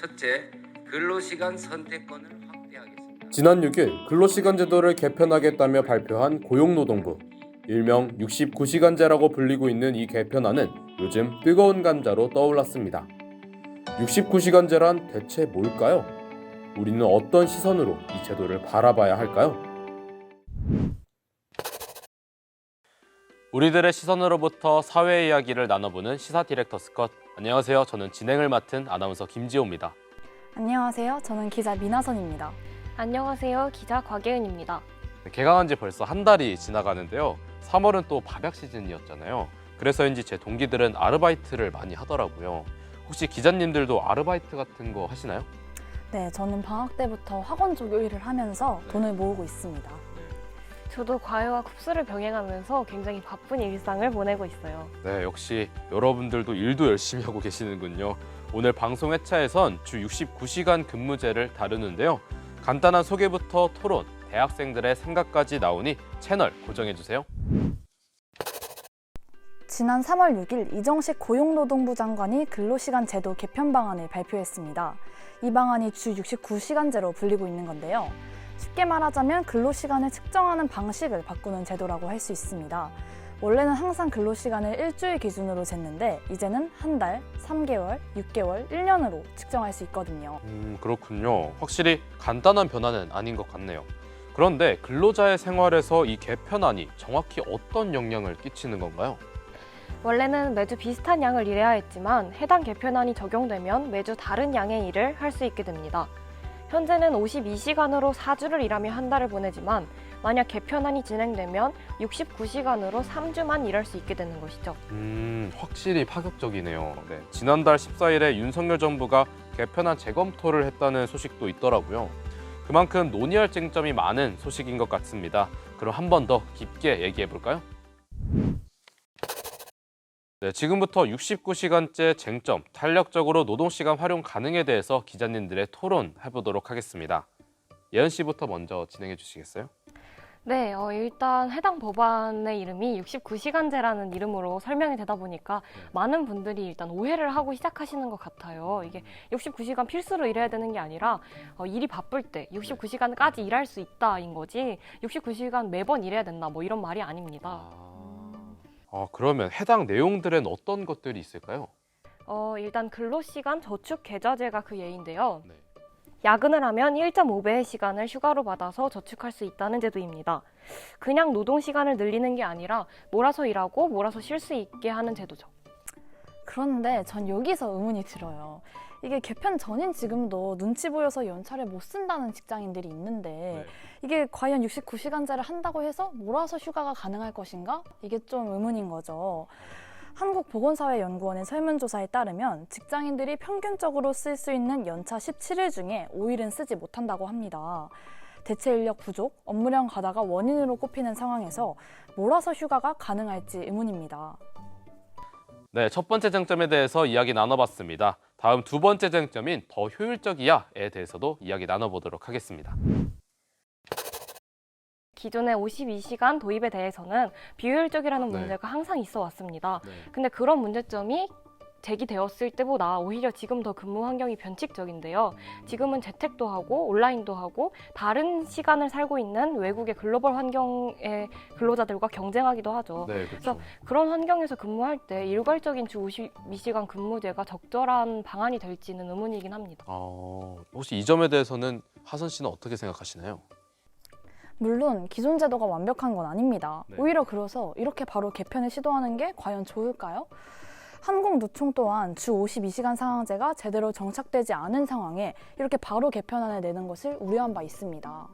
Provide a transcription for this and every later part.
첫째, 근로시간 선택권을 확대하겠습니다. 지난 6일 근로시간 제도를 개편하겠다며 발표한 고용노동부. 일명 69시간제라고 불리고 있는 이 개편안은 요즘 뜨거운 감자로 떠올랐습니다. 69시간제란 대체 뭘까요? 우리는 어떤 시선으로 이 제도를 바라봐야 할까요? 우리들의 시선으로부터 사회 이야기를 나눠보는 시사 디렉터스 컷. 안녕하세요. 저는 진행을 맡은 아나운서 김지호입니다. 안녕하세요. 저는 기자 민하선입니다. 안녕하세요. 기자 곽예은입니다. 개강한 지 벌써 한 달이 지나가는데요. 3월은 또 밥약 시즌이었잖아요. 그래서인지 제 동기들은 아르바이트를 많이 하더라고요. 혹시 기자님들도 아르바이트 같은 거 하시나요? 네, 저는 방학 때부터 학원 조교 일을 하면서 돈을 모으고 있습니다. 저도 과외와 쿱스를 병행하면서 굉장히 바쁜 일상을 보내고 있어요. 네, 역시 여러분들도 일도 열심히 하고 계시는군요. 오늘 방송 회차에선 주 69시간 근무제를 다루는데요. 간단한 소개부터 토론, 대학생들의 생각까지 나오니 채널 고정해주세요. 지난 3월 6일 이정식 고용노동부 장관이 근로시간 제도 개편 방안을 발표했습니다. 이 방안이 주 69시간제로 불리고 있는 건데요. 쉽게 말하자면 근로시간을 측정하는 방식을 바꾸는 제도라고 할 수 있습니다. 원래는 항상 근로시간을 일주일 기준으로 쟀는데 이제는 한 달, 3개월, 6개월, 1년으로 측정할 수 있거든요. 그렇군요. 확실히 간단한 변화는 아닌 것 같네요. 그런데 근로자의 생활에서 이 개편안이 정확히 어떤 영향을 끼치는 건가요? 원래는 매주 비슷한 양을 일해야 했지만 해당 개편안이 적용되면 매주 다른 양의 일을 할 수 있게 됩니다. 현재는 52시간으로 4주를 일하며 한 달을 보내지만 만약 개편안이 진행되면 69시간으로 3주만 일할 수 있게 되는 것이죠. 확실히 파격적이네요. 네, 지난달 14일에 윤석열 정부가 개편안 재검토를 했다는 소식도 있더라고요. 그만큼 논의할 쟁점이 많은 소식인 것 같습니다. 그럼 한 번 더 깊게 얘기해 볼까요? 네, 지금부터 69시간제 쟁점, 탄력적으로 노동시간 활용 가능에 대해서 기자님들의 토론 해보도록 하겠습니다. 예은 씨부터 먼저 진행해 주시겠어요? 네, 일단 해당 법안의 이름이 69시간제라는 이름으로 설명이 되다 보니까 많은 분들이 일단 오해를 하고 시작하시는 것 같아요. 이게 69시간 필수로 일해야 되는 게 아니라 일이 바쁠 때 69시간까지 일할 수 있다인 거지 69시간 매번 일해야 된다 뭐 이런 말이 아닙니다. 그러면 해당 내용들엔 어떤 것들이 있을까요? 일단 근로시간 저축 계좌제가 그 예인데요. 네. 야근을 하면 1.5배의 시간을 휴가로 받아서 저축할 수 있다는 제도입니다. 그냥 노동시간을 늘리는 게 아니라 몰아서 일하고 몰아서 쉴 수 있게 하는 제도죠. 그런데 전 여기서 의문이 들어요. 이게 개편 전인 지금도 눈치 보여서 연차를 못 쓴다는 직장인들이 있는데 이게 과연 69시간제를 한다고 해서 몰아서 휴가가 가능할 것인가? 이게 좀 의문인 거죠. 한국보건사회연구원의 설문조사에 따르면 직장인들이 평균적으로 쓸 수 있는 연차 17일 중에 5일은 쓰지 못한다고 합니다. 대체 인력 부족, 업무량 과다가 원인으로 꼽히는 상황에서 몰아서 휴가가 가능할지 의문입니다. 네, 첫 번째 쟁점에 대해서 이야기 나눠봤습니다. 다음 두 번째 쟁점인 더 효율적이야에 대해서도 이야기 나눠보도록 하겠습니다. 기존의 52시간 도입에 대해서는 비효율적이라는 문제가 항상 있어 왔습니다. 근데 그런 문제점이 제기되었을 때보다 오히려 지금 더 근무 환경이 변칙적인데요. 지금은 재택도 하고 온라인도 하고 다른 시간을 살고 있는 외국의 글로벌 환경의 근로자들과 경쟁하기도 하죠. 네, 그래서 그런 환경에서 근무할 때 일괄적인 주 52시간 근무제가 적절한 방안이 될지는 의문이긴 합니다. 혹시 이 점에 대해서는 하선 씨는 어떻게 생각하시나요? 물론 기존 제도가 완벽한 건 아닙니다. 네. 오히려 그래서 이렇게 바로 개편을 시도하는 게 과연 좋을까요? 한국노총 또한 주 52시간 상황제가 제대로 정착되지 않은 상황에 이렇게 바로 개편안을 내는 것을 우려한 바 있습니다.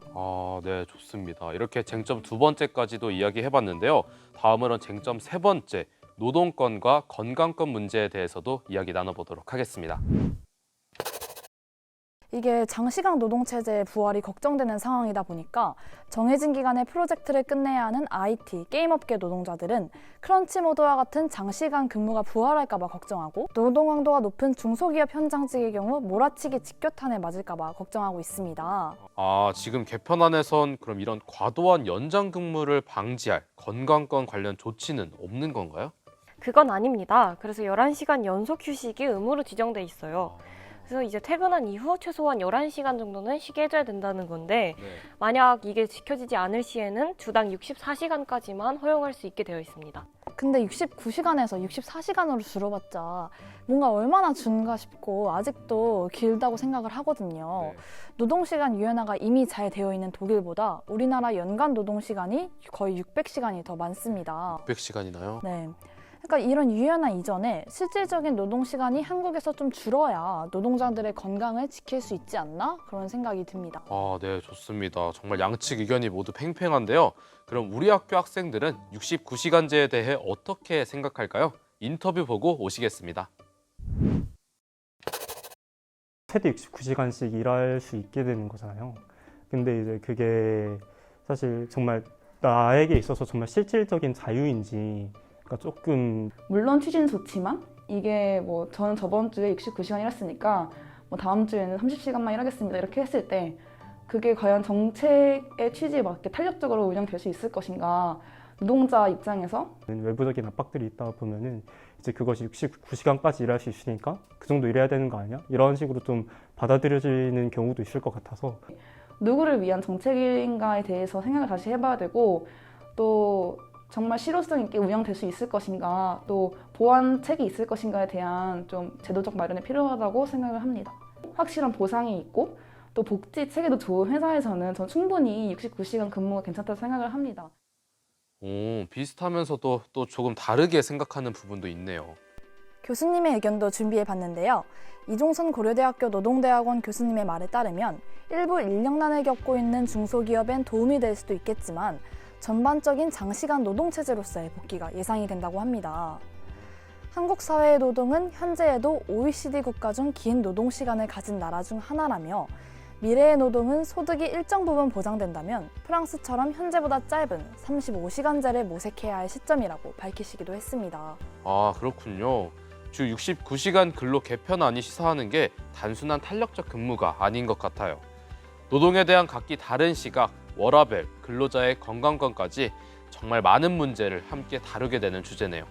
네, 좋습니다. 이렇게 쟁점 두 번째까지도 이야기해봤는데요. 다음으로는 쟁점 세 번째, 노동권과 건강권 문제에 대해서도 이야기 나눠보도록 하겠습니다. 이게 장시간 노동체제의 부활이 걱정되는 상황이다 보니까 정해진 기간에 프로젝트를 끝내야 하는 IT, 게임업계 노동자들은 크런치 모드와 같은 장시간 근무가 부활할까 봐 걱정하고 노동 강도가 높은 중소기업 현장직의 경우 몰아치기 직교탄에 맞을까 봐 걱정하고 있습니다. 지금 개편안에선 그럼 이런 과도한 연장 근무를 방지할 건강권 관련 조치는 없는 건가요? 그건 아닙니다. 그래서 11시간 연속 휴식이 의무로 지정돼 있어요. 그래서 이제 퇴근한 이후 최소한 11시간 정도는 쉬게 해줘야 된다는 건데 네. 만약 이게 지켜지지 않을 시에는 주당 64시간까지만 허용할 수 있게 되어 있습니다. 근데 69시간에서 64시간으로 줄어봤자 뭔가 얼마나 준가 싶고 아직도 길다고 생각을 하거든요. 네. 노동시간 유연화가 이미 잘 되어 있는 독일보다 우리나라 연간 노동시간이 거의 600시간이 더 많습니다. 600시간이나요? 네. 그러니까 이런 유연화 이전에 실질적인 노동시간이 한국에서 좀 줄어야 노동자들의 건강을 지킬 수 있지 않나? 그런 생각이 듭니다. 아, 네, 좋습니다. 정말 양측 의견이 모두 팽팽한데요. 그럼 우리 학교 학생들은 69시간제에 대해 어떻게 생각할까요? 인터뷰 보고 오시겠습니다. 최대 69시간씩 일할 수 있게 되는 거잖아요. 근데 이제 그게 사실 정말 나에게 있어서 정말 실질적인 자유인지 그러니까 조금 물론 취지는 좋지만 이게 뭐 저는 저번 주에 69시간 일했으니까 뭐 다음 주에는 30시간만 일하겠습니다 이렇게 했을 때 그게 과연 정책의 취지에 맞게 탄력적으로 운영될 수 있을 것인가. 노동자 입장에서 외부적인 압박들이 있다 보면은 이제 그것이 69시간까지 일할 수 있으니까 그 정도 일해야 되는 거 아니야? 이런 식으로 좀 받아들여지는 경우도 있을 것 같아서 누구를 위한 정책인가에 대해서 생각을 다시 해봐야 되고 또 정말 실효성 있게 운영될 수 있을 것인가 또 보완책이 있을 것인가에 대한 좀 제도적 마련이 필요하다고 생각을 합니다. 확실한 보상이 있고 또 복지 체계도 좋은 회사에서는 전 충분히 69시간 근무가 괜찮다고 생각을 합니다. 오, 비슷하면서도 또 조금 다르게 생각하는 부분도 있네요. 교수님의 의견도 준비해 봤는데요. 이종선 고려대학교 노동대학원 교수님의 말에 따르면 일부 인력난을 겪고 있는 중소기업엔 도움이 될 수도 있겠지만 전반적인 장시간 노동체제로서의 복귀가 예상이 된다고 합니다. 한국 사회의 노동은 현재에도 OECD 국가 중 긴 노동시간을 가진 나라 중 하나라며 미래의 노동은 소득이 일정 부분 보장된다면 프랑스처럼 현재보다 짧은 35시간제를 모색해야 할 시점이라고 밝히시기도 했습니다. 아, 그렇군요. 주 69시간 근로 개편안이 시사하는 게 단순한 탄력적 근무가 아닌 것 같아요. 노동에 대한 각기 다른 시각, 워라밸, 근로자의 건강관까지 정말 많은 문제를 함께 다루게 되는 주제네요.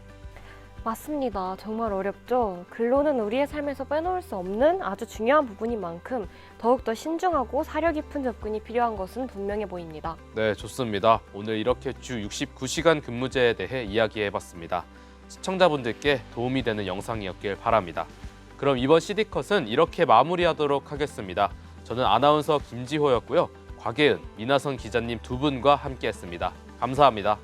맞습니다. 정말 어렵죠. 근로는 우리의 삶에서 빼놓을 수 없는 아주 중요한 부분인 만큼 더욱더 신중하고 사려 깊은 접근이 필요한 것은 분명해 보입니다. 네, 좋습니다. 오늘 이렇게 주 69시간 근무제에 대해 이야기해봤습니다. 시청자분들께 도움이 되는 영상이었길 바랍니다. 그럼 이번 CD컷은 이렇게 마무리하도록 하겠습니다. 저는 아나운서 김지호였고요. 곽예은, 민하선 기자님 두 분과 함께했습니다. 감사합니다.